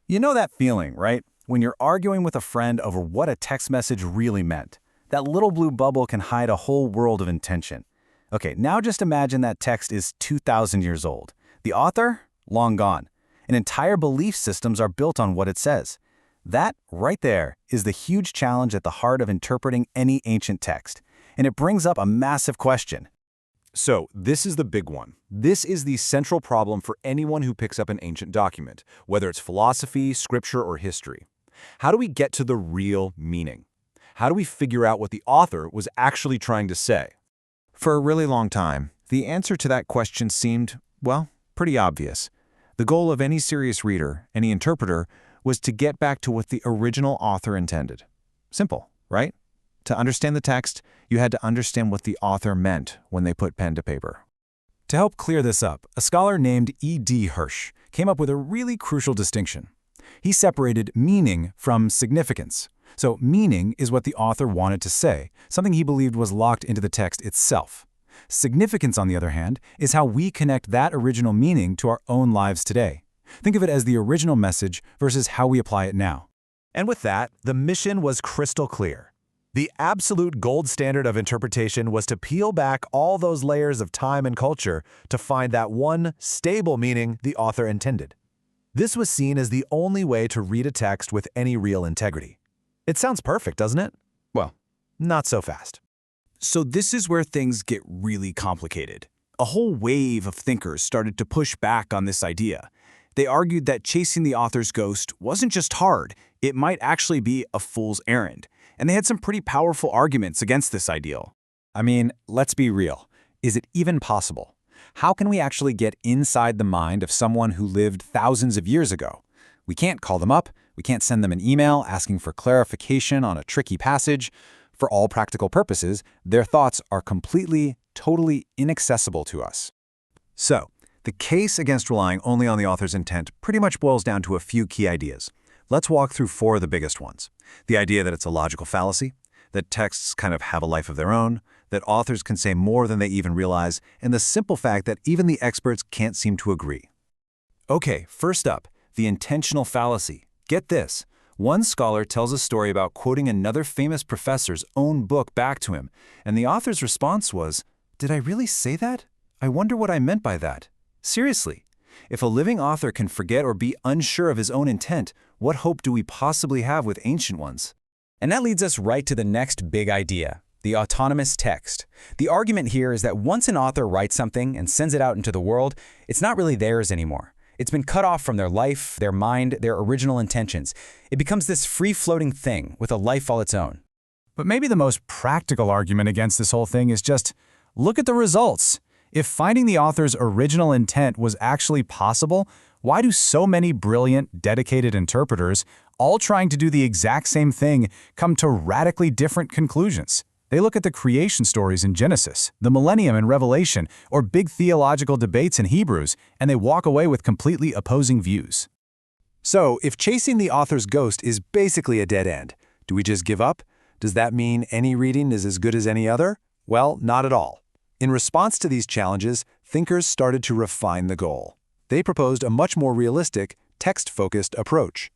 You know that feeling, right? When you're arguing with a friend over what a text message really meant. That little blue bubble can hide a whole world of intention. Okay, now just imagine that text is 2,000 years old. The author? Long gone. And entire belief systems are built on what it says. That, right there, is the huge challenge at the heart of interpreting any ancient text. And it brings up a massive question. So, this is the big one. This is the central problem for anyone who picks up an ancient document, whether it's philosophy, scripture, or history. How do we get to the real meaning? How do we figure out what the author was actually trying to say? For a really long time, the answer to that question seemed, well, pretty obvious. The goal of any serious reader, any interpreter, was to get back to what the original author intended. Simple, right? To understand the text, you had to understand what the author meant when they put pen to paper. To help clear this up, a scholar named E.D. Hirsch came up with a really crucial distinction. He separated meaning from significance. So meaning is what the author wanted to say, something he believed was locked into the text itself. Significance, on the other hand, is how we connect that original meaning to our own lives today. Think of it as the original message versus how we apply it now. And with that, the mission was crystal clear. The absolute gold standard of interpretation was to peel back all those layers of time and culture to find that one stable meaning the author intended. This was seen as the only way to read a text with any real integrity. It sounds perfect, doesn't it? Well, not so fast. So this is where things get really complicated. A whole wave of thinkers started to push back on this idea. They argued that chasing the author's ghost wasn't just hard, it might actually be a fool's errand. And they had some pretty powerful arguments against this ideal. I mean, let's be real. Is it even possible? How can we actually get inside the mind of someone who lived thousands of years ago? We can't call them up. We can't send them an email asking for clarification on a tricky passage. For all practical purposes, their thoughts are completely, totally inaccessible to us. So, the case against relying only on the author's intent pretty much boils down to a few key ideas. Let's walk through four of the biggest ones. The idea that it's a logical fallacy, that texts kind of have a life of their own, that authors can say more than they even realize, and the simple fact that even the experts can't seem to agree. Okay, first up, the intentional fallacy. Get this. One scholar tells a story about quoting another famous professor's own book back to him, and the author's response was, "Did I really say that? I wonder what I meant by that." Seriously. If a living author can forget or be unsure of his own intent, what hope do we possibly have with ancient ones? And that leads us right to the next big idea, the autonomous text. The argument here is that once an author writes something and sends it out into the world, it's not really theirs anymore. It's been cut off from their life, their mind, their original intentions. It becomes this free-floating thing with a life all its own. But maybe the most practical argument against this whole thing is just, look at the results. If finding the author's original intent was actually possible, why do so many brilliant, dedicated interpreters, all trying to do the exact same thing, come to radically different conclusions? They look at the creation stories in Genesis, the millennium in Revelation, or big theological debates in Hebrews, and they walk away with completely opposing views. So, if chasing the author's ghost is basically a dead end, do we just give up? Does that mean any reading is as good as any other? Well, not at all. In response to these challenges, thinkers started to refine the goal. They proposed a much more realistic, text-focused approach.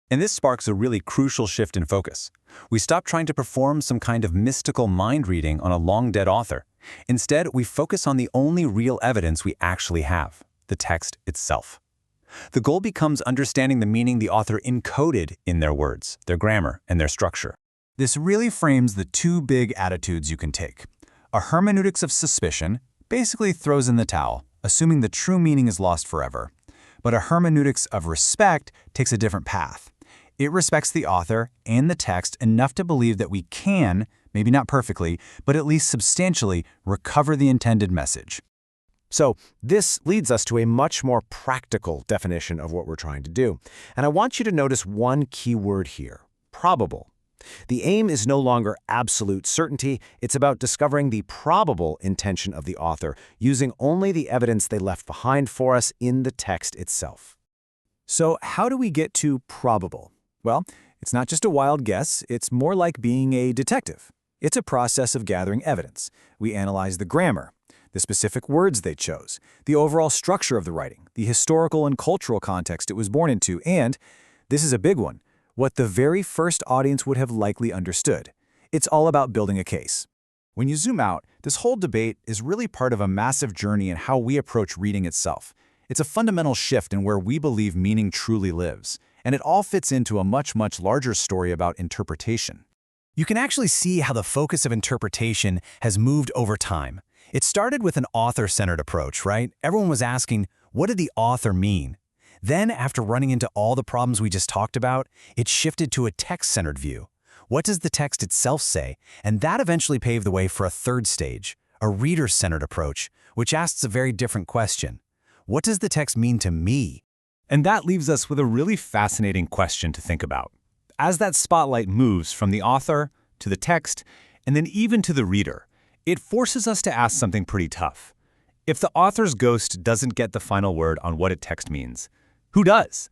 And this sparks a really crucial shift in focus. We stop trying to perform some kind of mystical mind reading on a long-dead author. Instead, we focus on the only real evidence we actually have, the text itself. The goal becomes understanding the meaning the author encoded in their words, their grammar, and their structure. This really frames the two big attitudes you can take. A hermeneutics of suspicion basically throws in the towel, assuming the true meaning is lost forever. But a hermeneutics of respect takes a different path. It respects the author and the text enough to believe that we can, maybe not perfectly, but at least substantially, recover the intended message. So this leads us to a much more practical definition of what we're trying to do. And I want you to notice one key word here, probable. The aim is no longer absolute certainty. It's about discovering the probable intention of the author, using only the evidence they left behind for us in the text itself. So how do we get to probable? Well, it's not just a wild guess. It's more like being a detective. It's a process of gathering evidence. We analyze the grammar, the specific words they chose, the overall structure of the writing, the historical and cultural context it was born into, and This is a big one, what the very first audience would have likely understood. It's all about building a case. When you zoom out, this whole debate is really part of a massive journey in how we approach reading itself. It's a fundamental shift in where we believe meaning truly lives, and it all fits into a much larger story about interpretation. You can actually see how the focus of interpretation has moved over time. It started with an author-centered approach, right? Everyone was asking, what did the author mean? Then, after running into all the problems we just talked about, it shifted to a text-centered view. What does the text itself say? And that eventually paved the way for a third stage, a reader-centered approach, which asks a very different question. What does the text mean to me? And that leaves us with a really fascinating question to think about. As that spotlight moves from the author to the text, and then even to the reader, it forces us to ask something pretty tough. If the author's ghost doesn't get the final word on what a text means, who does?